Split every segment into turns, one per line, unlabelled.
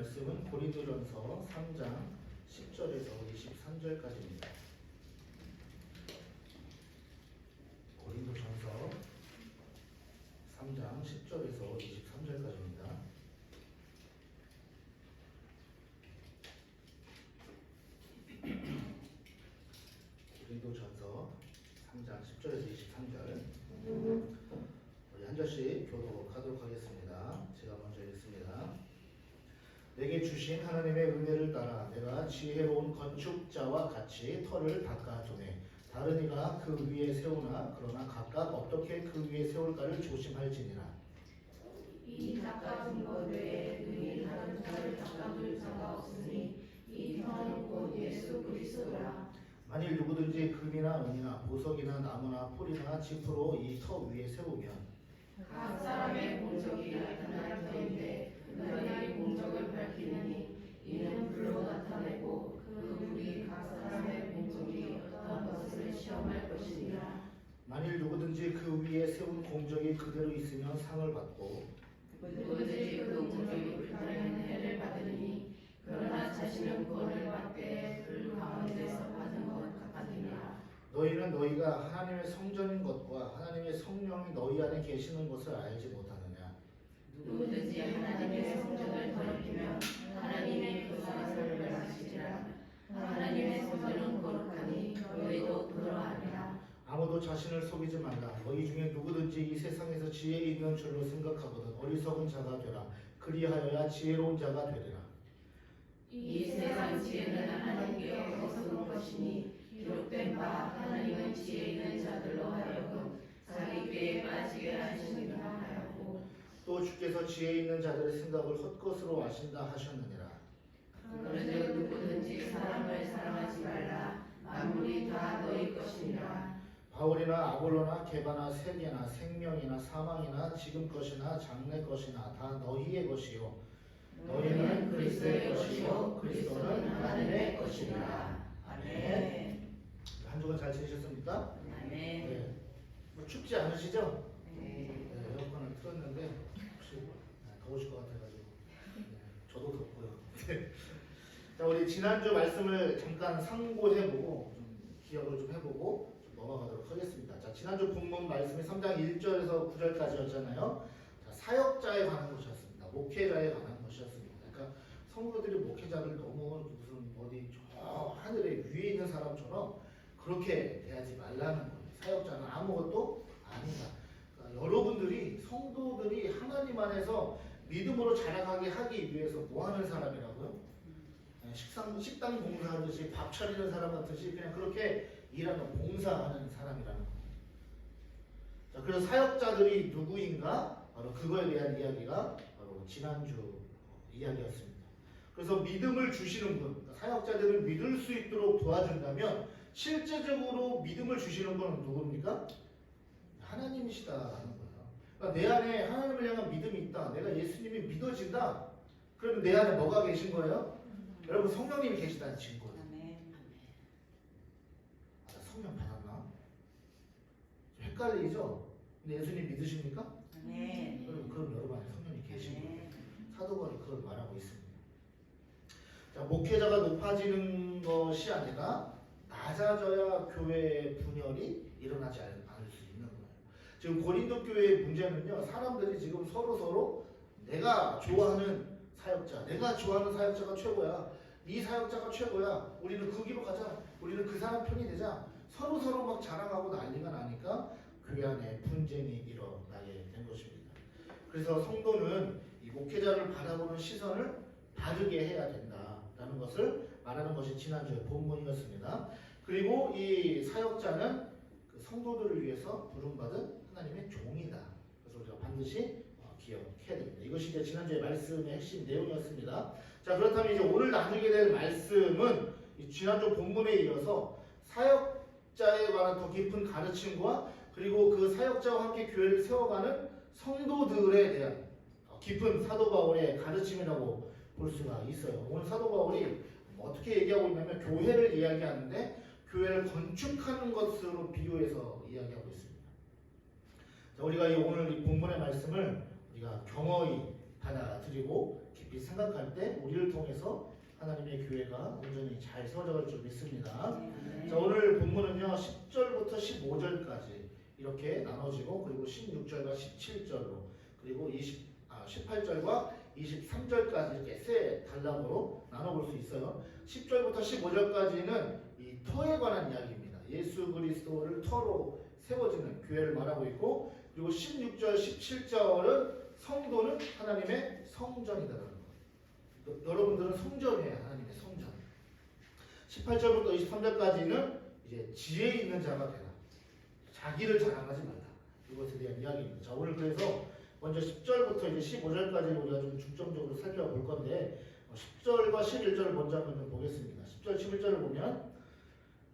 말씀은 고린도전서 3장 10절에서 23절까지입니다. 고린도전서 3장 10절에서 23절까지입니다. 고린도전서 3장 10절에서 23절. 우리 한 절씩 교독하도록 하겠습니다. 제가 먼저 읽습니다. 내게 주신 하나님의 은혜를 따라 내가 지혜로운 건축자와 같이 터를 닦아두네. 다른 이가 그 위에 세우나 그러나 각각 어떻게 그 위에 세울까를 조심할지니라.
이 닦아둔 것 외에 능히 다른 터를 닦아둘 자가 없으니 이 터는 곧 예수 그리스도라.
만일 누구든지 금이나 은이나 보석이나 나무나 풀이나 짚으로 이 터 위에 세우면
각 사람의 공적이 나타날 터인데 그날의 공적을 밝히느니 이는 불로 나타내고 그 불이 각 사람의 공적이 어떤 것을 시험할 것이니라.
만일 누구든지 그 위에 세운 공적이 그대로 있으면 상을 받고
누구든지 그 공적이 불타는 해를 받으니 그러나 자신은 구원을 받되 불 가운데서 받은 것 같으니라.
너희는 너희가 하나님의 성전인 것과 하나님의 성령이 너희 안에 계시는 것을 알지 못하느냐.
누구든지 하나님의 성전을 더럽히면 하나님이 그 사람을 멸하시리라. 하나님의 성전은 거룩하니 너희도 그러하리라.
아무도 자신을 속이지 말라. 너희 중에 누구든지 이 세상에서 지혜 있는 줄로 생각하거든 어리석은 자가 되라. 그리하여야 지혜로운 자가 되리라.
이 세상 지혜는 하나님께 어디서 온 것이니 기록된 바 하나님은 지혜 있는 자들로 하여금 자기 꾀에 빠지게 하시느니라 하였고
또 주께서 지혜 있는 자들의 생각을 헛것으로 아신다 하셨느니라.
그런즉 누구든지 사람을 사랑하지 말라. 만물이 다 너희 것이니라.
바울이나 아볼로나 게바나 세계나 생명이나 사망이나 지금 것이나 장래 것이나 다 너희의 것이요
너희는 그리스도의 것이요 그리스도는 하나님의 것이니라. 아멘.
한 주간 잘 지내셨습니까?
아멘.
네. 뭐 춥지 않으시죠?
네.
네, 에어컨을 틀었는데 혹시 더우실 것 같아가지고 네, 저도 덥고요. 자, 우리 지난주 말씀을 잠깐 상고해보고 좀 기억을 좀 해보고 좀 넘어가도록 하겠습니다. 자, 지난주 본문 말씀이 3장 1절에서 9절까지였잖아요. 자, 사역자에 관한 것이었습니다. 목회자에 관한 것이었습니다. 그러니까 성도들이 목회자를 너무 무슨 어디 저 하늘에 위에 있는 사람처럼 그렇게 대하지 말라는 거예요. 사역자는 아무것도 아니다. 그러니까 여러분들이 성도들이 하나님 안에서 믿음으로 자라가게 하기 위해서 뭐 하는 사람이라고요? 식당 봉사하듯이 밥 차리는 사람 같듯이 그냥 그렇게 일하는 봉사하는 사람이라는 거예요. 자, 그래서 사역자들이 누구인가? 바로 그거에 대한 이야기가 바로 지난주 이야기였습니다. 그래서 믿음을 주시는 분, 그러니까 사역자들을 믿을 수 있도록 도와준다면 실제적으로 믿음을 주시는 분은 누굽니까? 하나님이시다라는 거예요. 그러니까 내 안에 하나님을 향한 믿음이 있다. 내가 예수님이 믿어진다. 그러면 내 안에 뭐가 계신 거예요? 여러분 성령님이 계시다는 증거예요. 아, 성령 받았나? 좀 헷갈리죠? 근데 예수님 믿으십니까?
아멘.
그럼 여러분 안에 성령이 계신 거예요. 사도바울이 그걸 말하고 있습니다. 자, 목회자가 높아지는 것이 아니라 낮아져야 교회의 분열이 일어나지 않을 수 있는 거예요. 지금 고린도 교회의 문제는요, 사람들이 지금 서로 내가 좋아하는 사역자, 내가 좋아하는 사역자가 최고야. 이 사역자가 최고야. 우리는 그 길로 가자. 우리는 그 사람 편이 되자. 서로 막 자랑하고 난리가 나니까 교회 안에 분쟁이 일어나게 된 것입니다. 그래서 성도는 이 목회자를 바라보는 시선을 바르게 해야 된다라는 것을 말하는 것이 지난주의 본문이었습니다. 그리고 이 사역자는 그 성도들을 위해서 부름받은 하나님의 종이다. 그래서 우리가 반드시 기억해야 됩니다. 이것이 이제 지난주의 말씀의 핵심 내용이었습니다. 자, 그렇다면 이제 오늘 나누게 될 말씀은 이 지난주 본문에 이어서 사역자에 관한 더 깊은 가르침과 그리고 그 사역자와 함께 교회를 세워가는 성도들에 대한 깊은 사도 바울의 가르침이라고 볼 수가 있어요. 오늘 사도 바울이 어떻게 얘기하고 있냐면 교회를 이야기하는데 교회를 건축하는 것으로 비교해서 이야기하고 있습니다. 자, 우리가 오늘 이 본문의 말씀을 우리가 경허히 받아들이고 깊이 생각할 때 우리를 통해서 하나님의 교회가 온전히 잘 세워져갈 줄 믿습니다. 자, 오늘 본문은요 10절부터 15절까지 이렇게 나눠지고 그리고 16절과 17절로 그리고 18절과 23절까지 이렇게 세 단락으로 나눠볼 수 있어요. 10절부터 15절까지는 이 터에 관한 이야기입니다. 예수 그리스도를 터로 세워지는 교회를 말하고 있고 그리고 16절, 17절은 성도는 하나님의 성전이다라는 거예요. 여러분들은 성전이에요. 하나님의 성전. 18절부터 23절까지는 이제 지혜 있는 자가 되라. 자기를 자랑하지 말라. 이것에 대한 이야기입니다. 자, 오늘 그래서 먼저 10절부터 이제 15절까지 우리가 좀 중점적으로 살펴볼 건데 10절과 11절을 먼저 한번 좀 보겠습니다. 10절, 11절을 보면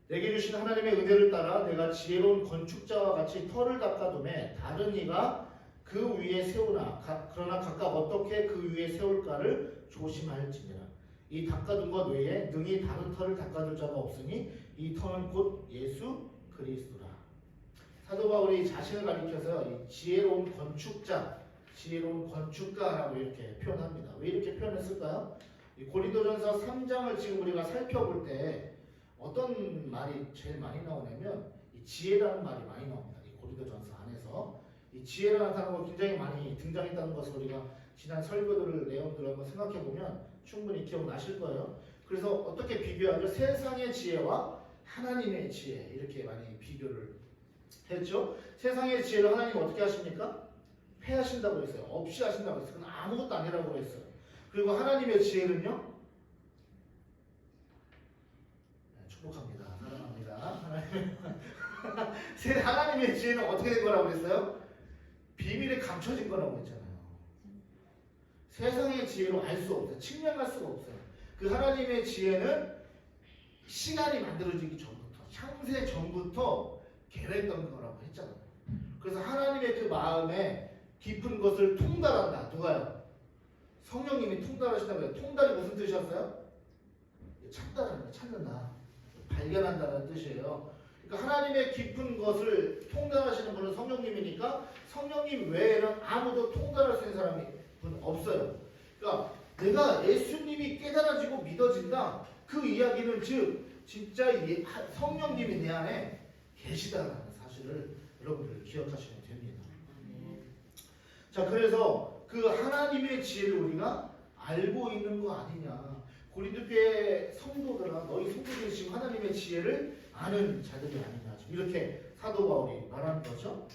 내게 주신 하나님의 은혜를 따라 내가 지혜로운 건축자와 같이 터를 닦아두매 다른 이가 그 위에 세우나 그러나 각각 어떻게 그 위에 세울까를 조심하였지니라. 이 닦아둔 것 외에 능히 다른 터를 닦아둘 자가 없으니 이 터는 곧 예수 그리스도라. 사도 바울이 자신을 가리켜서 이 지혜로운 건축가라고 이렇게 표현합니다. 왜 이렇게 표현했을까요? 이 고린도전서 3장을 지금 우리가 살펴볼 때 어떤 말이 제일 많이 나오냐면 이 지혜라는 말이 많이 나옵니다. 이 고린도전서 안에서 이 지혜라는 단어가 굉장히 많이 등장했다는 것을 우리가 지난 설교들 내용들을 한번 생각해 보면 충분히 기억나실 거예요. 그래서 어떻게 비교하죠? 세상의 지혜와 하나님의 지혜 이렇게 많이 비교를 했죠. 세상의 지혜를 하나님 어떻게 하십니까? 패하신다고 했어요. 없이 하신다고 했어요. 그건 아무것도 아니라고 했어요. 그리고 하나님의 지혜는요? 네, 축복합니다. 사랑합니다. 하나님의 지혜는 어떻게 된 거라고 그랬어요? 비밀에 감춰진 거라고 했잖아요. 세상의 지혜로 알 수 없어요. 측량할 수가 없어요. 그 하나님의 지혜는 시간이 만들어지기 전부터, 창세 전부터 계획했던 거라고 했잖아요. 그래서 하나님의 그 마음에 깊은 것을 통달한다. 누가요? 성령님이 통달하신다고 해요. 통달이 무슨 뜻이었어요? 찾다라는 거, 찾는다. 발견한다는 뜻이에요. 그러니까 하나님의 깊은 것을 통달하시는 분은 성령님이니까 성령님 외에는 아무도 통달할 수 있는 사람이 없어요. 그러니까 내가 예수님이 깨달아지고 믿어진다. 그 이야기는 즉 진짜 성령님이 내 안에 계시다라는 사실을 여러분들 기억하시면 됩니다. 자, 그래서 그 하나님의 지혜를 우리가 알고 있는 거 아니냐. 고린도교회 성도들아, 너희 성도들이 지금 하나님의 지혜를 아는 자들이 아니냐. 이렇게 사도 바울이 말하는 거죠.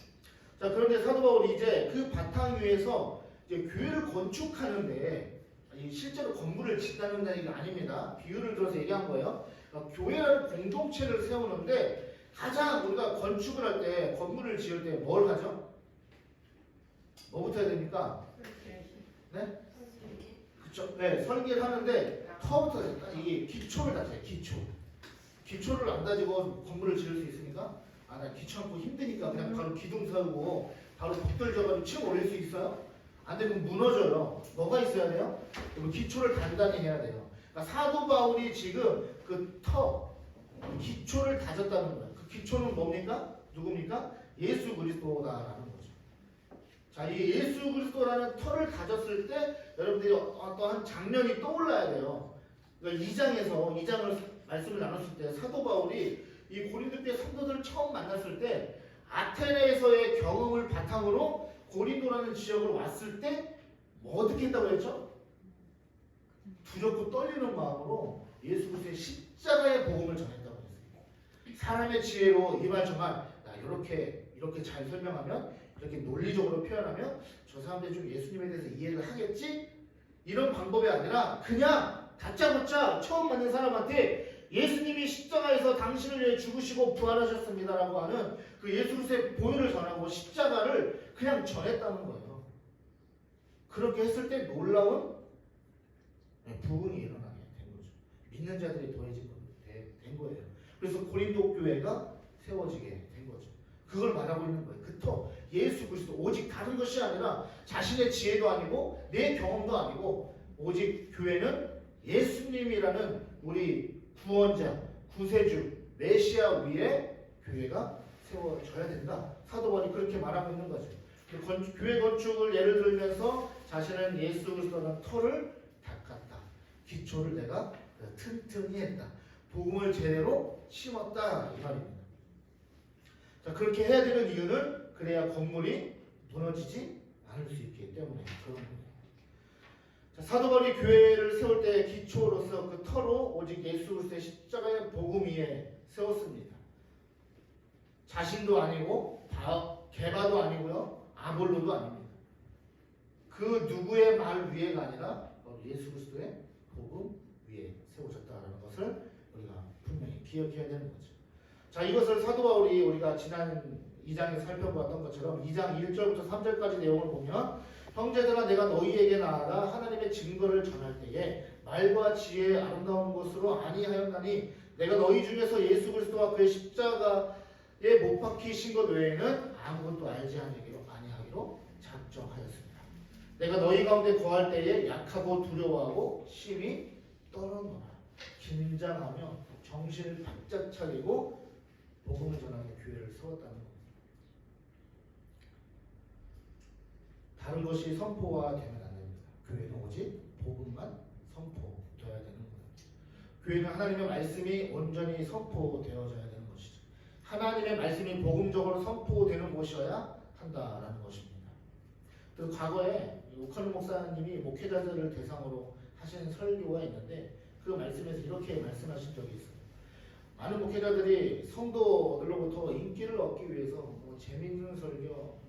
자, 그런데 사도 바울이 이제 그 바탕 위에서 이제 교회를 건축하는데 실제로 건물을 짓다는 얘기가 아닙니다. 비유를 들어서 얘기한 거예요. 그러니까 교회라는 공동체를 세우는데 가장 우리가 건축을 할 때, 건물을 지을 때 뭘 하죠? 뭐부터 해야 됩니까? 네? 그쵸? 네, 설계를 하는데 터부터 될까? 이게 기초를 다져요. 기초를 안 다지고 건물을 지을 수 있습니까? 아, 나 귀찮고 힘드니까 그냥 바로 기둥 세우고 바로 벽돌 져가지고 층 올릴 수 있어요? 안 되면 무너져요. 뭐가 있어야 돼요? 기초를 단단히 해야 돼요. 그러니까 사도 바울이 지금 그 기초를 다졌다는 거예요. 그 기초는 뭡니까? 누굽니까? 예수 그리스도다라는 거죠. 자, 이 예수 그리스도라는 터를 다졌을 때 여러분들이 어떠한 장면이 떠올라야 돼요. 그러니까 2장을 말씀을 나눴을 때 사도 바울이 이 고린도교회 성도들을 처음 만났을 때 아테네에서의 경험을 바탕으로 고린도라는 지역을 왔을 때 뭐 어떻게 했다고 했죠? 두렵고 떨리는 마음으로 예수 그리스도의 십자가의 복음을 전했다고 했어요. 사람의 지혜로 이 말 저말 이렇게 잘 설명하면 이렇게 논리적으로 표현하면 저 사람들이 좀 예수님에 대해서 이해를 하겠지? 이런 방법이 아니라 그냥 다짜고짜 처음 만난 사람한테 예수님이 십자가에서 당신을 위해 죽으시고 부활하셨습니다라고 하는 그 예수 그리스도의 보혈을 전하고 십자가를 그냥 전했다는 거예요. 그렇게 했을 때 놀라운 부흥이 일어나게 된 거죠. 믿는 자들이 된 거예요. 그래서 고린도 교회가 세워지게 된 거죠. 그걸 말하고 있는 거예요. 그 터, 예수 그리스도, 오직 다른 것이 아니라 자신의 지혜도 아니고 내 경험도 아니고 오직 교회는 예수님이라는 우리 구원자, 구세주, 메시아 위에 교회가 세워져야 된다. 사도 바울이 그렇게 말하고 있는 거죠. 교회 건축을 예를 들면서 자신은 예수 그리스도는 터를 닦았다. 기초를 내가 튼튼히 했다. 복음을 제대로 심었다 이 말입니다. 자, 그렇게 해야 되는 이유는 그래야 건물이 무너지지 않을 수 있기 때문에 그런 거예요. 자, 사도 바울이 교회를 세울 때 기초로서 그 터로 오직 예수 그리스도의 십자가의 복음 위에 세웠습니다. 자신도 아니고 게바도 아니고요, 아볼로도 아닙니다. 그 누구의 말 위에가 아니라 예수 그리스도의 복음 위에 세우셨다는 것을 우리가 분명히 기억해야 되는 거죠. 자, 이것을 사도 바울이 우리가 지난 2장에 살펴보았던 것처럼 2장 1절부터 3절까지 내용을 보면 형제들아 내가 너희에게 나아가 하나님의 증거를 전할 때에 말과 지혜의 아름다운 것으로 아니하였나니 내가 너희 중에서 예수 그리스도와 그의 십자가에 못 박히신 것 외에는 아무것도 알지 아니하기로 작정하였습니다. 내가 너희 가운데 거할 때에 약하고 두려워하고 심히 떨어노라. 긴장하며 정신을 바짝 차리고 복음을 전하는 교회를 세웠다는 겁니다. 다른 것이 선포가 되면 안 됩니다. 교회는 오직 복음만 선포되어야 되는 거예요. 교회는 하나님의 말씀이 온전히 선포되어져야 되는 것이죠. 하나님의 말씀이 복음적으로 선포되는 곳이어야 한다라는 것입니다. 그래서 과거에 오카노 목사님이 목회자들을 대상으로 하시는 설교가 있는데 그 말씀에서 이렇게 말씀하신 적이 있어요. 많은 목회자들이 성도들로부터 인기를 얻기 위해서 재밌는 설교,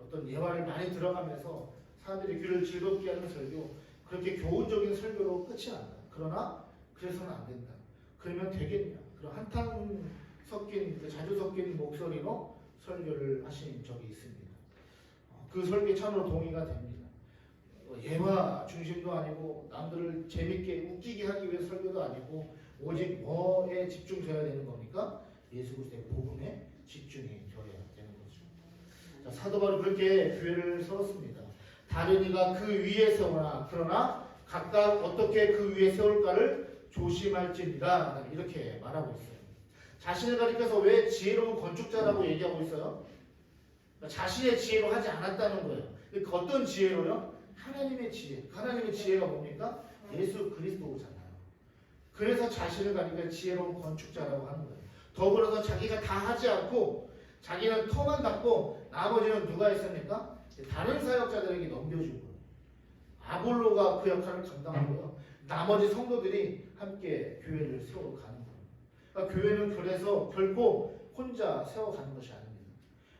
어떤 예화를 많이 들어가면서 사람들이 귀를 즐겁게 하는 설교, 그렇게 교훈적인 설교로 끝이 난다. 그러나 그래서는 안 된다. 그러면 되겠냐? 그런 한탄 섞인, 자주 섞인 목소리로 설교를 하신 적이 있습니다. 그 설교에 참으로 동의가 됩니다. 예화 중심도 아니고 남들을 재밌게 웃기게 하기 위해 설교도 아니고 오직 뭐에 집중되어야 되는 겁니까? 예수 그리스도의 복음에 집중이 되어야 되는 거죠. 자, 사도 바울은 그렇게 교회를 세웠습니다. 다른 이가 그 위에 세우나 그러나 각각 어떻게 그 위에 세울까를 조심할지니라 이렇게 말하고 있어요. 자신을 가리켜서 왜 지혜로운 건축자라고 얘기하고 있어요? 자신의 지혜로 하지 않았다는 거예요. 그 어떤 지혜로요? 하나님의 지혜. 하나님의 지혜가 뭡니까? 예수 그리스도잖아요. 그래서 자신을 가리켜 지혜로운 건축자라고 하는 거예요. 더불어서 자기가 다 하지 않고 자기는 터만 닦고 나머지는 누가 했습니까? 다른 사역자들에게 넘겨준 거예요. 아볼로가 그 역할을 감당하고요. 나머지 성도들이 함께 교회를 세워가는 거예요. 그러니까 교회는 그래서 결코 혼자 세워가는 것이 아닙니다.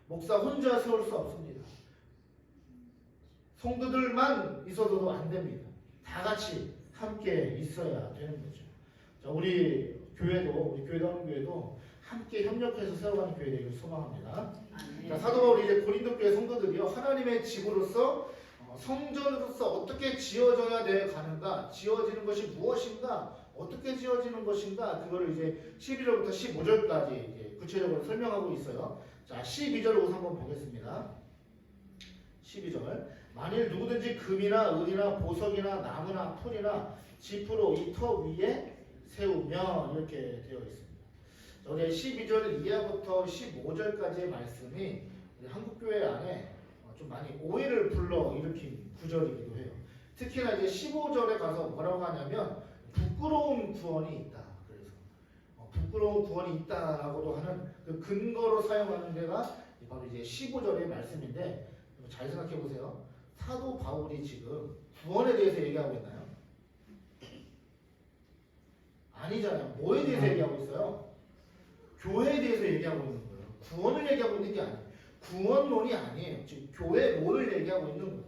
목사 혼자 세울 수 없습니다. 성도들만 있어도 안 됩니다. 다 같이 함께 있어야 되는 거죠. 자, 우리 교회도 함께 협력해서 세워가는 교회 되기를 소망합니다. 자, 사도 바울이 이제 고린도 교회 성도들이요, 하나님의 집으로서 성전으로서 어떻게 지어져야 돼 가는가, 지어지는 것이 무엇인가, 어떻게 지어지는 것인가, 그거를 이제 11절부터 15절까지 이제 구체적으로 설명하고 있어요. 자, 12절을 우선 한번 보겠습니다. 12절. 만일 누구든지 금이나 은이나 보석이나 나무나 풀이나 지프로 이 터 위에 세우면 이렇게 되어 있습니다. 우리 12절 이하부터 15절까지의 말씀이 우리 한국교회 안에 좀 많이 오해를 불러일으킨 구절이기도 해요. 특히나 이제 15절에 가서 뭐라고 하냐면 부끄러운 구원이 있다. 그래서 부끄러운 구원이 있다라고도 하는 그 근거로 사용하는 데가 바로 이제 15절의 말씀인데 잘 생각해 보세요. 사도 바울이 지금 구원에 대해서 얘기하고 있나요? 아니잖아요. 뭐에 대해서 얘기하고 있어요? 교회에 대해서 얘기하고 있는 거예요. 구원을 얘기하고 있는 게 아니에요. 구원론이 아니에요. 지금 교회론을 얘기하고 있는 거예요.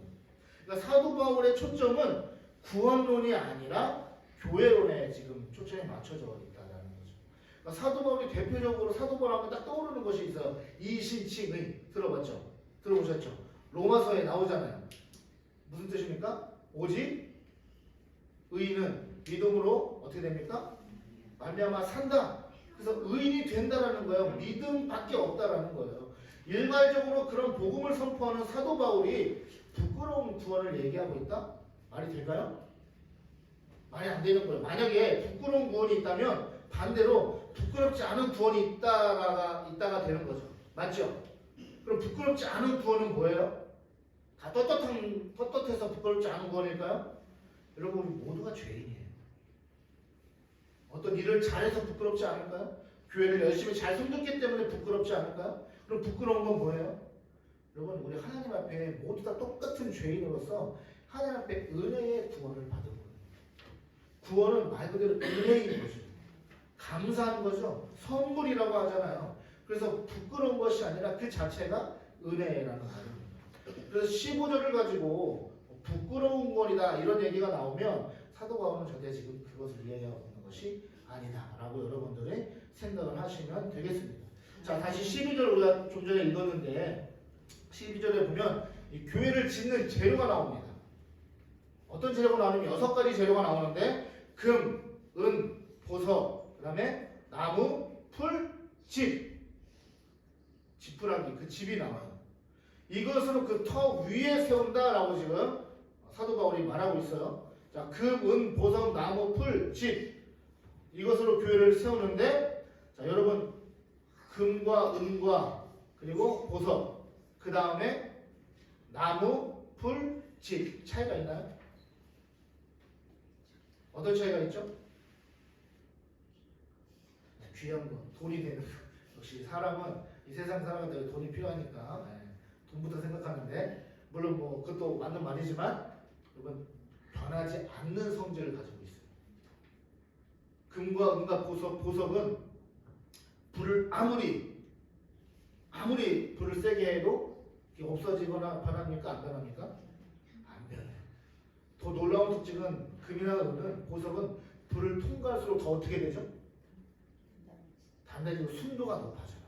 그러니까 사도 바울의 초점은 구원론이 아니라 교회론에 지금 초점이 맞춰져 있다는 거죠. 그러니까 사도 바울이 대표적으로 사도 바울 하면 딱 떠오르는 것이 있어요. 이신칭의 들어봤죠? 들어보셨죠? 로마서에 나오잖아요. 무슨 뜻입니까? 오직 의인은 믿음으로 어떻게 됩니까? 말미암아 산다. 그래서 의인이 된다라는 거예요. 믿음밖에 없다라는 거예요. 일괄적으로 그런 복음을 선포하는 사도 바울이 부끄러운 구원을 얘기하고 있다? 말이 될까요? 말이 안 되는 거예요. 만약에 부끄러운 구원이 있다면 반대로 부끄럽지 않은 구원이 있다가 되는 거죠. 맞죠? 그럼 부끄럽지 않은 구원은 뭐예요? 다 떳떳해서 부끄럽지 않은 구원일까요? 여러분 우리 모두가 죄인이에요. 어떤 일을 잘해서 부끄럽지 않을까요? 교회를 열심히 잘 섬겼기 때문에 부끄럽지 않을까요? 그럼 부끄러운 건 뭐예요? 여러분 우리 하나님 앞에 모두 다 똑같은 죄인으로서 하나님 앞에 은혜의 구원을 받은 거예요. 구원은 말 그대로 은혜인 거죠. 감사한 거죠. 선물이라고 하잖아요. 그래서 부끄러운 것이 아니라 그 자체가 은혜라는 말입니다. 그래서 15절을 가지고 부끄러운 거이다 이런 얘기가 나오면 사도 바울은 절대 지금 그것을 이해하고 있는 것이 아니다라고 여러분들이 생각을 하시면 되겠습니다. 자, 다시 12절 우리가 좀 전에 읽었는데 12절에 보면 이 교회를 짓는 재료가 나옵니다. 어떤 재료가 나오냐면 6가지 재료가 나오는데 금, 은, 보석, 그 다음에 나무, 풀, 집. 지푸라기, 그 집이 나와요. 이것으로 그 터 위에 세운다라고 지금 사도 바울이 말하고 있어요. 자, 금, 은, 보석, 나무, 풀, 집. 이것으로 교회를 세우는데, 자, 여러분, 금과 은과 그리고 보석, 그 다음에 나무, 풀, 집. 차이가 있나요? 어떤 차이가 있죠? 귀한 거, 돈이 되는 거. 역시 사람은 이 세상 사람한테 돈이 필요하니까 돈부터 생각하는데 물론 뭐 그것도 맞는 말이지만 여러분 변하지 않는 성질을 가지고 있어요. 금과 은과 보석은 불을 아무리 불을 세게 해도 없어지거나 변합니까? 안 변합니까? 안 변해요. 더 놀라운 특징은 금이나 은은 보석은 불을 통과할수록 더 어떻게 되죠? 단단해지고 순도가 높아져요.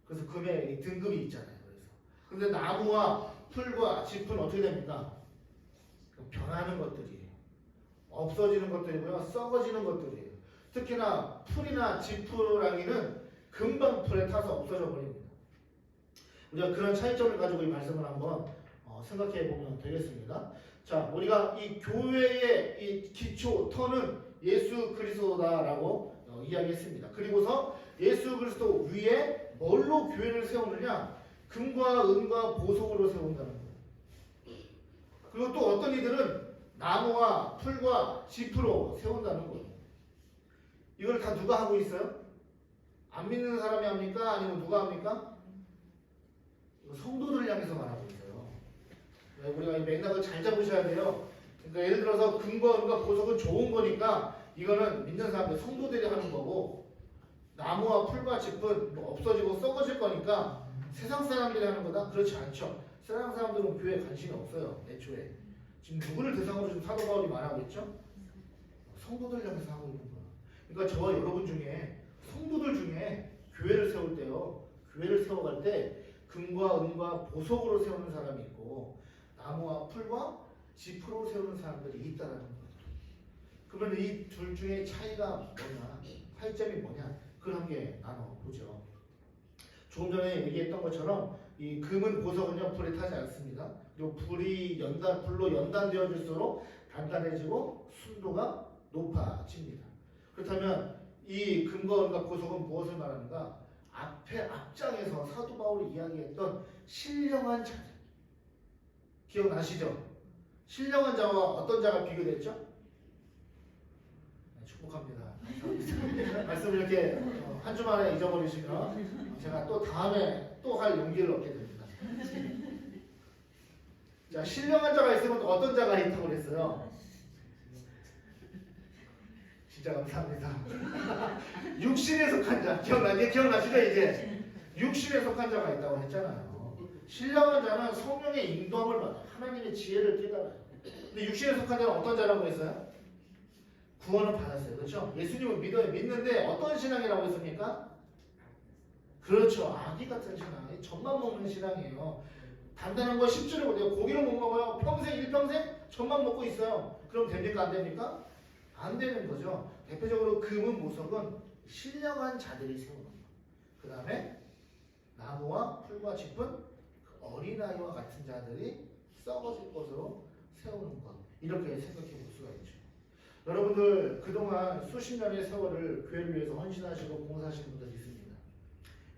그래서 금의 등급이 있잖아요. 그래서 근데 나무와 풀과 짚은 어떻게 됩니까? 변하는 것들이에요. 없어지는 것들이고요. 썩어지는 것들이에요. 특히나 풀이나 지푸라기는 금방 불에 타서 없어져 버립니다. 우리가 그런 차이점을 가지고 이 말씀을 한번 생각해 보면 되겠습니다. 자, 우리가 이 교회의 이 기초 터는 예수 그리스도다라고 이야기했습니다. 그리고서 예수 그리스도 위에 뭘로 교회를 세우느냐? 금과 은과 보석으로 세운다는 거예요. 그리고 또 어떤 이들은 나무와 풀과 짚으로 세운다는 거예요. 이걸 다 누가 하고 있어요? 안 믿는 사람이 합니까? 아니면 누가 합니까? 성도들을 향해서 말하고 있어요. 우리가 이 맥락을 잘 잡으셔야 돼요. 그러니까 예를 들어서 금과 은과 보석은 좋은 거니까 이거는 믿는 사람들, 성도들이 하는 거고, 나무와 풀과 짚은 뭐 없어지고 썩어질 거니까 세상 사람들이 하는 거다? 그렇지 않죠. 세상 사람들은 교회에 관심이 없어요. 애초에. 지금 누구를 대상으로 지금 사도 바울이 말하고 있죠? 성도들 향해서 하고 있는 거야. 그러니까 저와 여러분 중에 성도들 중에 교회를 세울 때요. 교회를 세워갈 때 금과 은과 보석으로 세우는 사람이 있고 나무와 풀과 짚으로 세우는 사람들이 있다라는 거예요. 그러면 이 둘 중에 차이가 뭐냐? 차이점이 뭐냐? 그걸 함께 나눠보죠. 조금 전에 얘기했던 것처럼 이 금은 보석은요 불에 타지 않습니다. 그리고 불로 연단되어질수록 단단해지고 순도가 높아집니다. 그렇다면 이 금과 은과 보석은 무엇을 말하는가? 앞장에서 사도 바울이 이야기했던 신령한 자들 기억나시죠? 신령한 자와 어떤 자가 비교됐죠? 네, 축복합니다. 말씀을 이렇게 한 주만에 잊어버리시면 제가 또 다음에 또 할 용기를 얻게 됩니다. 자, 신령한 자가 있으면 또 어떤 자가 있다고 그랬어요? 진짜 감사합니다. 육신에 속한 자 기억나시죠? 이제 육신에 속한 자가 있다고 했잖아요. 신령한 자는 성령의 인도함을 받아요. 하나님의 지혜를 깨달아요. 근데 육신에 속한 자는 어떤 자라고 했어요? 구원을 받았어요. 그렇죠? 예수님을 믿는데 어떤 신앙이라고 했습니까? 그렇죠. 아기 같은 신앙. 젖만 먹는 신앙이에요. 단단한 거 10줄에 못해요. 고기를 못 먹어요. 일평생 젖만 먹고 있어요. 그럼 됩니까? 안 됩니까? 안 되는 거죠. 대표적으로 금은 보석은 신령한 자들이 세우는 것. 그 다음에 나무와 풀과 짚은 어린아이와 같은 자들이 썩어질 것으로 세우는 것. 이렇게 생각해 볼 수가 있죠. 여러분들 그동안 수십 년의 세월을 교회를 위해서 헌신하시고 봉사하시는 분들이 있습니다.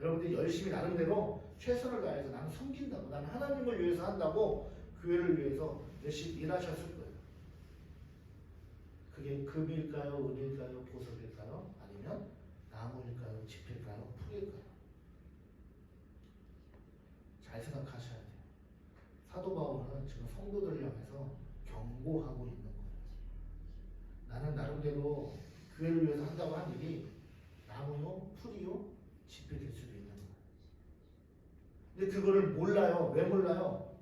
여러분들이 열심히 나름대로 최선을 다해서 나는 섬긴다고, 나는 하나님을 위해서 한다고 교회를 위해서 열심히 일하셨을 거예요. 그게 금일까요? 은일까요? 보석일까요? 아니면 나무일까요? 짚일까요? 풀일까요? 잘 생각하셔야 돼요. 사도 바울은 지금 성도들을 향해서 경고하고 있는 거예요. 나는 나름대로 교회를 위해서 한다고 한 일이 나무요, 풀이요, 짚이 될 수도 있는 거예요. 근데 그거를 몰라요. 왜 몰라요?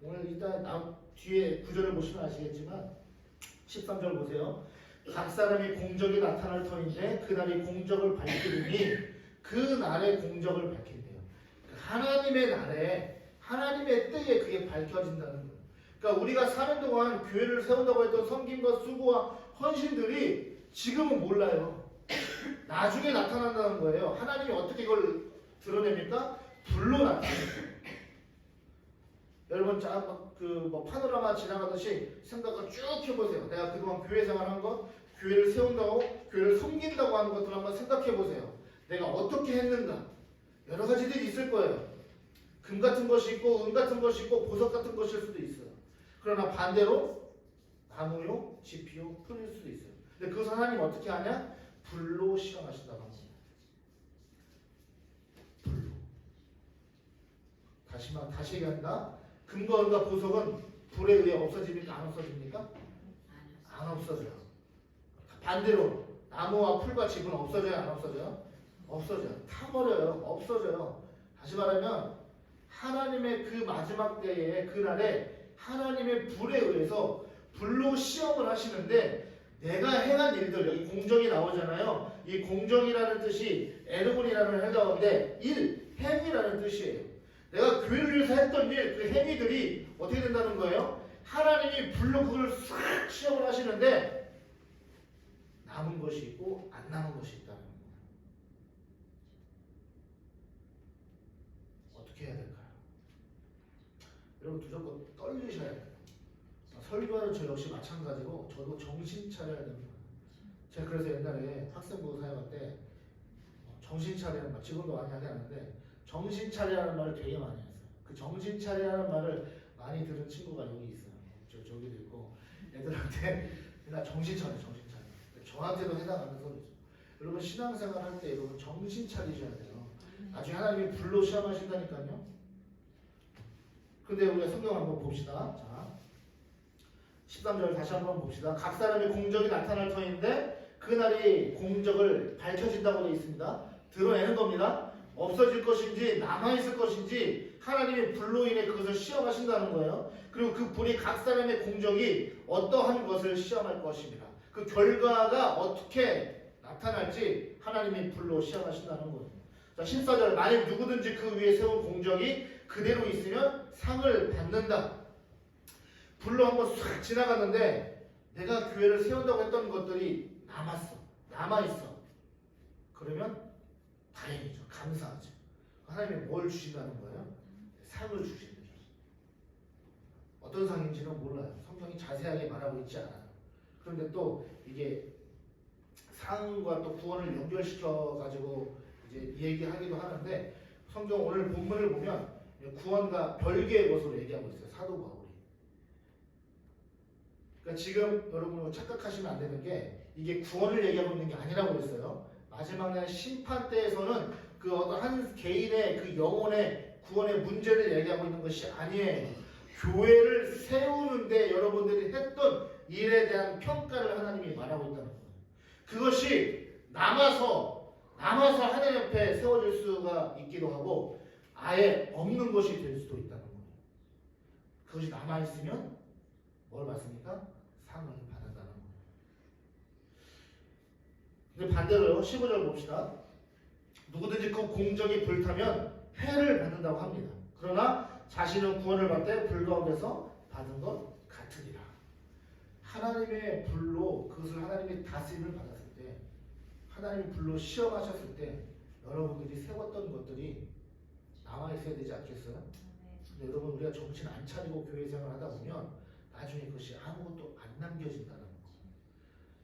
오늘 일단 뒤에 구절을 보시면 아시겠지만 13절 보세요. 각 사람이 공적이 나타날 터인데 그날이 공적을 밝히리니 그날의 공적을 밝힌대요. 하나님의 날에 하나님의 때에 그게 밝혀진다는 거예요. 그러니까 우리가 사는 동안 교회를 세운다고 했던 섬김과 수고와 헌신들이 지금은 몰라요. 나중에 나타난다는 거예요. 하나님이 어떻게 이걸 드러냅니까? 불로 나타납니다. 여러분 뭐 파노라마 지나가듯이 생각을 쭉 해보세요. 내가 그동안 교회 생활한 것, 교회를 세운다고, 교회를 섬긴다고 하는 것들 한번 생각해보세요. 내가 어떻게 했는가? 여러 가지들이 있을 거예요. 금 같은 것이 있고 은 같은 것이 있고 보석 같은 것일 수도 있어요. 그러나 반대로 나무요, 짚이요, 풀일 수도 있어요. 근데 그것을 하나님 어떻게 하냐? 불로 시험하신다고 합니다. 불로. 다시 얘기한다. 금과 은과 보석은 불에 의해 없어집니까? 안 없어집니까? 안 없어져요. 반대로 나무와 풀과 짚은 없어져요? 안 없어져요? 없어져요. 타버려요. 없어져요. 다시 말하면 하나님의 그 마지막 때에 그날에 하나님의 불에 의해서 불로 시험을 하시는데 내가 행한 일들, 여기 공정이 나오잖아요. 이 공정이라는 뜻이 에르곤이라는 헬라어인데 행이라는 뜻이에요. 내가 교회를 위해서 했던 일, 그 행위들이 어떻게 된다는 거예요? 하나님이 불로 그걸 싹 시험을 하시는데 남은 것이 있고 안 남은 것이 있다는 거예요. 어떻게 해야 될까요? 여러분 무조건 떨리셔야 돼요. 설교하는 저 역시 마찬가지로 저도 정신 차려야 됩니다. 제가 그래서 옛날에 학생부 사역할 때 정신 차리라는 말, 지금도 많이 하긴 하는데 정신 차리라는 말을 되게 많이 했어요. 그 정신 차리라는 말을 많이 들은 친구가 여기 있어요. 저기도 있고 애들한테 나 정신 차려. 저한테도 해당하는 소리죠. 여러분 신앙생활 할 때 여러분 정신 차리셔야 돼요. 나중에 하나님이 불로 시험하신다니까요. 근데 우리가 성경 한번 봅시다. 자, 13절 다시 한번 봅시다. 각 사람의 공적이 나타날 터인데 그날이 공적을 밝혀진다고 되어 있습니다. 드러내는 겁니다. 없어질 것인지 남아있을 것인지 하나님의 불로 인해 그것을 시험하신다는 거예요. 그리고 그 불이 각 사람의 공적이 어떠한 것을 시험할 것입니다. 그 결과가 어떻게 나타날지 하나님이 불로 시험하신다는 거예요. 자, 14절 만약 누구든지 그 위에 세운 공적이 그대로 있으면 상을 받는다. 불로 한번 싹 지나갔는데 내가 교회를 세운다고 했던 것들이 남아있어. 그러면 다행이죠. 감사하죠. 하나님이 뭘 주신다는 거예요? 상을 주신다는 거예요. 어떤 상인지는 몰라요. 성경이 자세하게 말하고 있지 않아요. 그런데 또 이게 상과 또 구원을 연결시켜 가지고 이제 얘기하기도 하는데 성경 오늘 본문을 보면 구원과 별개의 것으로 얘기하고 있어요. 사도 바울이. 그러니까 지금 여러분 착각하시면 안 되는 게 이게 구원을 얘기하고 있는 게 아니라고 했어요. 마지막 날 심판 때에서는 그 어떤 한 개인의 그 영혼의 구원의 문제를 얘기하고 있는 것이 아니에요. 교회를 세우는데 여러분들이 했던 일에 대한 평가를 하나님이 말하고 있다는 거예요. 그것이 남아서 하나님 앞에 세워질 수가 있기도 하고 아예 없는 것이 될 수도 있다는 거예요. 그것이 남아있으면 뭘 받습니까? 상을 받는다는 거예요. 근데 반대로요. 15절 봅시다. 누구든지 그 공적이 불타면 해를 받는다고 합니다. 그러나 자신은 구원을 받되 불 가운데서 받은 것 같으리라. 하나님의 불로 그것을 하나님의 다스림을 받았을 때 하나님의 불로 시험하셨을 때 여러분들이 세웠던 것들이 남아있어야 되지 않겠어요? 근데 여러분 우리가 정신 안 차리고 교회 생활을 하다 보면 나중에 그것이 아무것도 안 남겨진다는 거.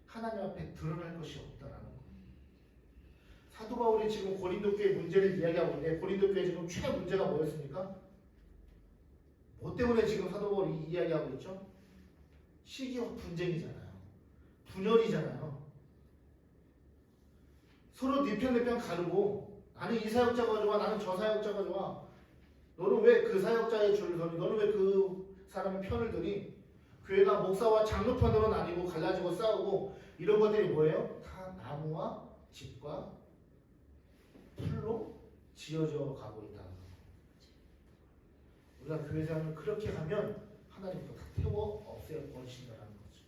하나님 앞에 드러날 것이 없다라는 거. 사도 바울이 지금 고린도 교회 문제를 이야기하고 있는데 고린도 교회 지금 최대 문제가 뭐였습니까? 뭐 때문에 지금 사도 바울이 이야기하고 있죠? 시기와 분쟁이잖아요. 분열이잖아요. 서로 네 편 내 편 가르고 나는 이 사역자가 좋아 나는 저 사역자가 좋아 너는 왜 그 사역자의 줄을 서니 너는 왜 그 사람의 편을 드니 교회가 목사와 장로 편으로 나뉘고 갈라지고 싸우고 이런 것들이 뭐예요? 다 나무와 집과 풀로 지어져 가고 있다는 거. 우리가 교회 생활을 그렇게 가면 하나님도 다 태워 없애버리신다는 거죠.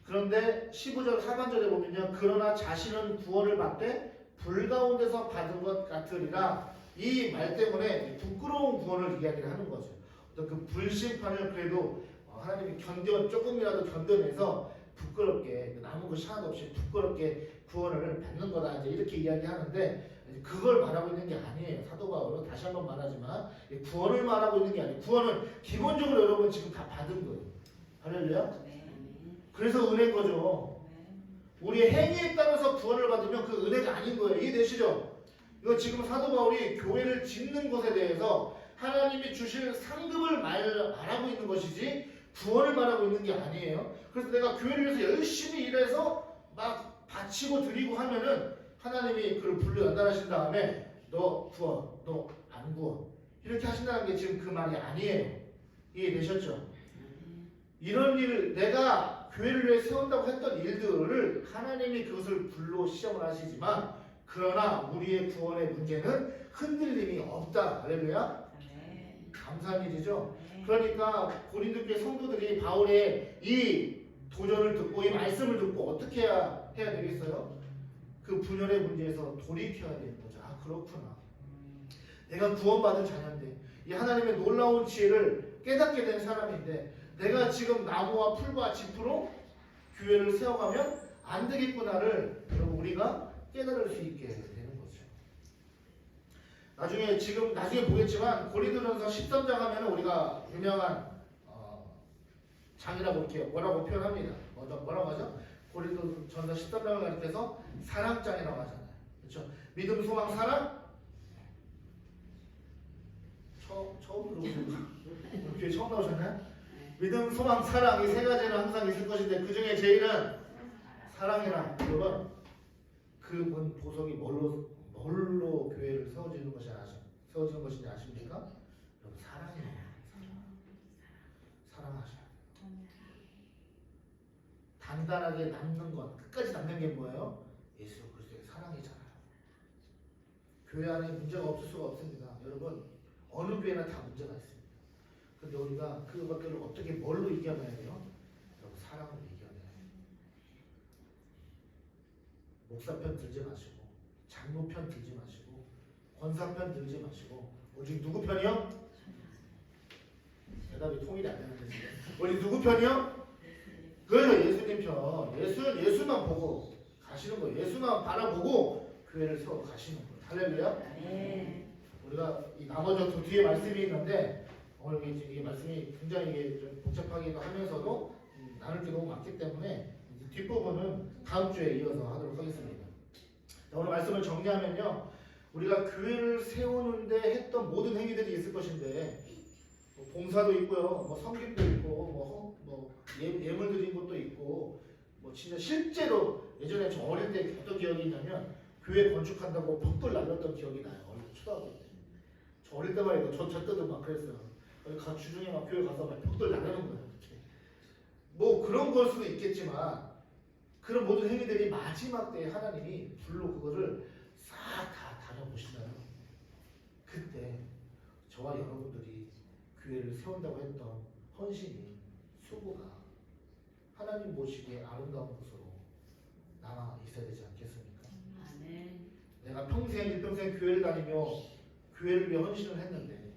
그런데 15절 하반절에 보면요. 그러나 자신은 구원을 받되 불 가운데서 받은 것 같으리라. 이 말 때문에 부끄러운 구원을 이야기를 하는 거죠. 어떤 그 불심판을 그래도 하나님이 조금이라도 견뎌내서 부끄럽게 남은 것이 하나도 없이 부끄럽게 구원을 받는 거다 이제 이렇게 이야기하는데 그걸 말하고 있는 게 아니에요. 사도 바울은 다시 한번 말하지만 구원을 말하고 있는 게 아니에요. 구원은 기본적으로 여러분 지금 다 받은 거예요. 할렐루야. 그래서 은혜인 거죠. 우리의 행위에 따라서 구원을 받으면 그 은혜가 아닌 거예요. 이해되시죠? 이거 지금 사도 바울이 교회를 짓는 것에 대해서 하나님이 주실 상급을 말하고 있는 것이지 구원을 말하고 있는 게 아니에요. 그래서 내가 교회를 위해서 열심히 일해서 막 바치고 드리고 하면은 하나님이 그를 불러 연단하신 다음에 너 구원, 너 안 구원 이렇게 하신다는 게 지금 그 말이 아니에요. 이해되셨죠? 이런 일을 내가 교회를 위해 세운다고 했던 일들을 하나님이 그것을 불로 시험을 하시지만 그러나 우리의 구원의 문제는 흔들림이 없다. 할렐루야. 감사한 일이죠. 그러니까 고린도교회 성도들이 바울의 이 도전을 듣고 이 말씀을 듣고 어떻게 해야 되겠어요? 그 분열의 문제에서 돌이켜야 되는 거죠. 아 그렇구나. 내가 구원받은 자녀인데 이 하나님의 놀라운 지혜를 깨닫게 된 사람인데 내가 지금 나무와 풀과 짚으로 교회를 세워가면 안 되겠구나를 여러분 우리가 깨달을 수 있게 되는 거죠. 나중에 보겠지만 고린도전서 13장 하면 우리가 유명한 장이라고 이렇게 뭐라고 표현합니다. 뭐라고 하죠? 고린도전서 13장을 가리켜서 사랑장이라고 하잖아요. 그렇죠? 믿음, 소망, 사랑. 처음 들어보셨나요? 교회 처음 나오셨나요? 믿음, 소망, 사랑 이 세 가지는 항상 있을 것인데 그 중에 제일은 사랑이란 여러분 그 보석이 뭘로 교회를 세워지는 것인지 아십니까? 여러분 사랑이에요. 사랑하셔야 돼요. 단단하게 남는 것, 끝까지 남는 게 뭐예요? 예수 그리스도의 사랑이잖아요. 교회 안에 문제가 없을 수가 없습니다. 여러분 어느 교회나 다 문제가 있습니다. 근데 우리가 그것들을 어떻게 뭘로 이겨내야 돼요? 여러분 사랑으로 이겨내야 돼요. 목사 편 들지 마시고 장로 편 들지 마시고 권사 편 들지 마시고 오직 누구 편이요? 대답이 통일이 안 되는데 지금 오직 누구 편이요? 그래서 예수님 편 예수만 보고 가시는 거예요. 예수만 바라보고 교회를 세워 가시는 거예요. 할렐루야. 우리가 이 나머지 뒤에 말씀이 있는데 오늘 이 말씀이 굉장히 좀 복잡하기도 하면서도 나눌 게 너무 많기 때문에 뒷부분은 다음 주에 이어서 하도록 하겠습니다. 자, 오늘 말씀을 정리하면요. 우리가 교회를 세우는데 했던 모든 행위들이 있을 것인데 뭐 봉사도 있고요. 뭐 섬김도 있고 예물 드린 것도 있고 뭐 진짜 실제로 예전에 저 어릴 때 어떤 기억이 있냐면 교회 건축한다고 벽돌 날렸던 기억이 나요. 어릴 때 초등학교 때. 저 어릴 때만 해도 저 때도 막 그랬어요. 주중에 막 교회 가서 막 벽돌 나르는 거예요. 이렇게. 뭐 그런 걸 수도 있겠지만 그런 모든 행위들이 마지막 때에 하나님이 불로 그거를 싹 다 다녀보시나요? 그때 저와 여러분들이 교회를 세운다고 했던 헌신이 수고가 하나님 보시기에 아름다운 것으로 남아 있어야 되지 않겠습니까? 내가 일평생 교회를 다니며 교회를 위해 헌신을 했는데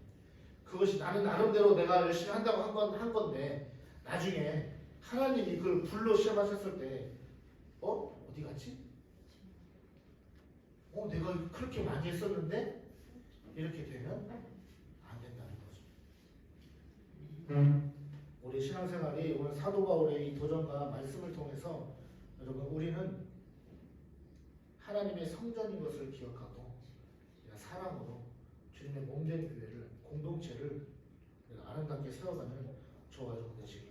그것이 나는 나름대로 내가 열심히 한다고 한 건데 나중에 하나님이 그걸 불로 시험하셨을 때 어디 갔지? 내가 그렇게 많이 했었는데 이렇게 되면 안 된다는 거죠. 우리 신앙생활이 오늘 사도 바울의 이 도전과 말씀을 통해서 여러분 우리는 하나님의 성전인 것을 기억하고 내가 사랑으로 주님의 몸된 교회를 공동체를 내가 아름답게 세워가는 저와 여러분 되시길